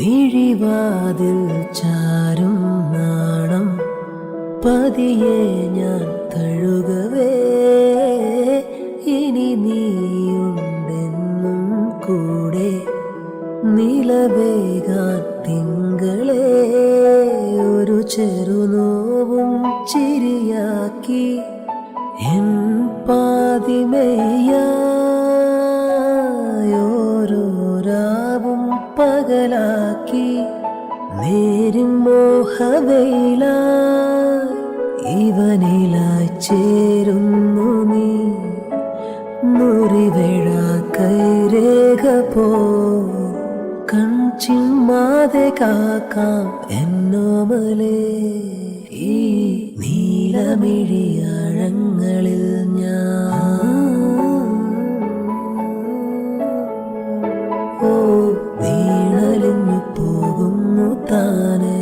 മിഴിവാതിൽ ചാരും നാണം പതിയെ ഞാൻ തഴുകവേ ഇനി നീയുണ്ടെന്നും കൂടെ നിലവേകാൻ തിങ്കളെ ഒരു ചെറുനോവും ചിരിയാക്കി എൻ പാതിമയായോരോ രാവും പകലാക്കി നേരും മോഹവെയിലായി ഇവനിലായി ചേരുന്നു നീ മുറിവേഴ കൈരേഖ പോ കൺചിമ്മാതെ കാക്കാം എന്നോമലേ ഈ നീലമിഴിയാഴങ്ങളിൽ ഞാൻ ഓ വീണലിഞ്ഞു പോകുന്നു താനേ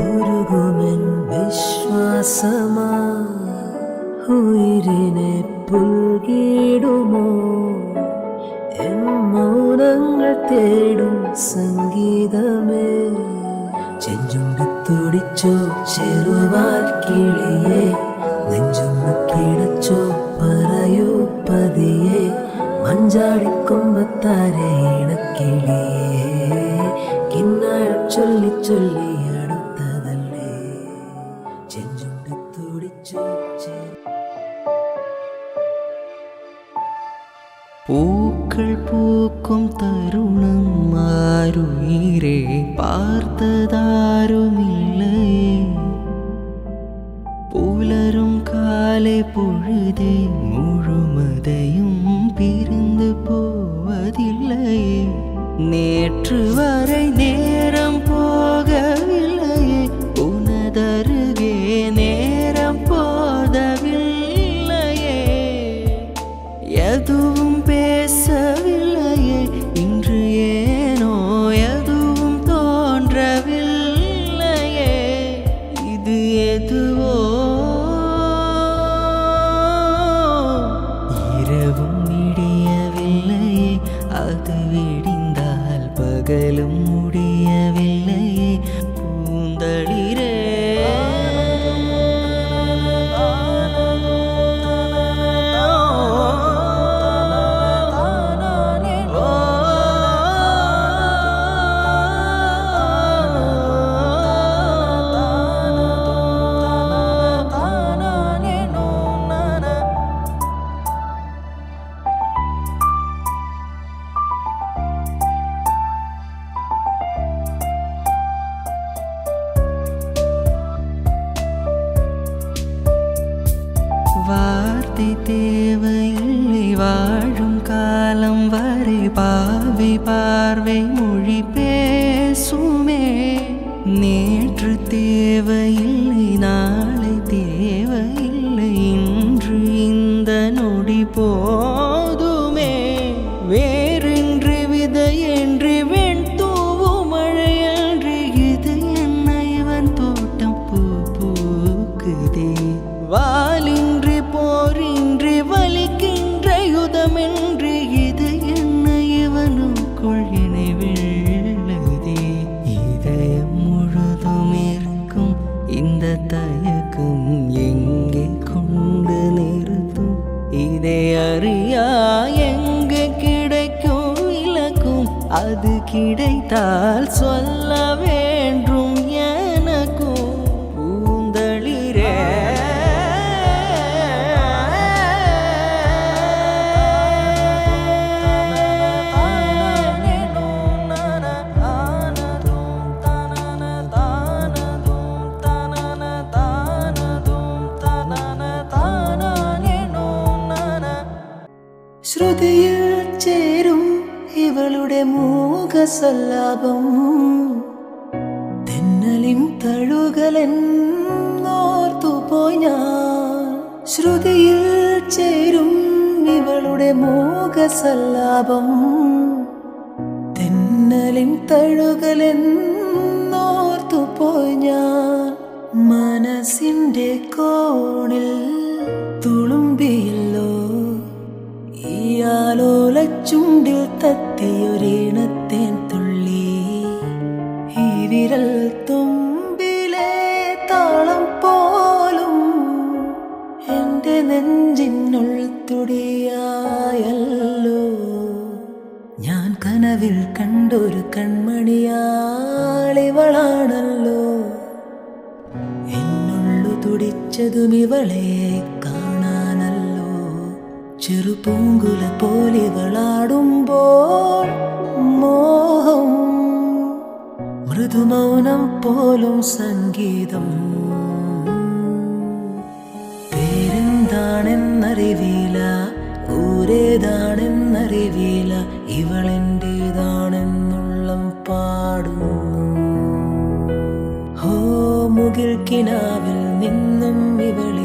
ഉരുകുമെൻ വിശ്വാസമാ ഉയിരിനെ പുൽകിടുമോ എൻ മൗനങ്ങൾ തേടും സംഗീതമേ ചെഞ്ചുണ്ട് തുടിച്ചോ ചെറുവാൽ കിളിയെ നെഞ്ചൊന്ന് കിടച്ചോ പറയൂ പതിയെ മഞ്ചാടിക്കൊമ്പത്താരെ ഇണക്കിളിയേ കിന്നാരം ചൊല്ലി ചൊല്ലി അടുത്തതല്ലേ ചെഞ്ചുണ്ട് തുടിച്ചോ പൂക്കൾ പൂക്കും തരുണം ആരുയിരെ പാർത്തതാരുമില്ലേ പുലരും കാലെ പൊഴുതേ മുഴുമതയും പിരിந்து போவதில்லையே நேற்று வரை நேரம் போகவில்லையே உனதருகே நேரம் போதவில்லையே எதுவும் பேசவில்லையே இன்று ஏனோ எதுவும் தோன்றவில்லையே இது எதுவோ இரவும் விடியவில்லையே அது விடிந்தால் பகலும் முடியவில்லையே பூந்தளிரே வார்த்தை தேவையில்லை வாழும் காலம் வரை பாவை பார்வை மொழி பேசுமே நேற்று தேவையில்லை நாளை தேவையில்லை இன்று இந்த நொடி போதுமே வேறென்று விதையென்று வெண் தூவும் மழையன்று இது என்ன இவன் தோட்டம் பூ பூக்குதே வாலின்றி போரின்றி வலிக்கின்ற யுதமென்று இது என்ன இவனுக்குள் இணைவிள்ளதே இதயம் முழுதும் இருக்கும் இந்த தயக்கம் எங்கே கொண்டு நிறுத்தும் இதை அறியா எங்கே கிடைக்கும் இலக்கும் அது கிடைத்தால் சொல்ல வேண்டும் எனக்கும் பூந்தளிரே ശ്രുതിയിൽ ചേരും ഇവളുടെ മൂകസല്ലാപം തെന്നലിൻ തഴുകലെന്നോർത്തുപോയി ഞാൻ ശ്രുതിയിൽ ചേരും ഇവളുടെ മൂകസല്ലാപം തെന്നലിൻ തഴുകലെന്നോർത്തുപോയി ഞാൻ മനസ്സിന്റെ കോണിൽ തുളുമ്പിയല്ലോ ഈ ആലോലച്ചുണ്ടിൽ വിരൽ തുമ്പിലെ താളം പോലും എൻ്റെ നെഞ്ചിനുൾ തുടിയായല്ലോ. ഞാൻ കനവിൽ കണ്ടൊരു കൺമണിയാളിവളാണല്ലോ. എന്നുള്ളു തുടിച്ചതും ഇവളെ കാണാനല്ലോ. ചെറുപൂങ്കുല പോലിവളാടുമ്പോൾ മോഹം, മൃദുമൗനം പോലും സംഗീതം. പേരെന്താണെന്നറിവില്ല, ഊരേതാണെന്നറിവില്ല, ഇവളെൻ്റേതാണെന്നുള്ളം പാടുന്നു. ഹോ മുകിൽ കിനാവിൽ നിന്നും ഇവൾ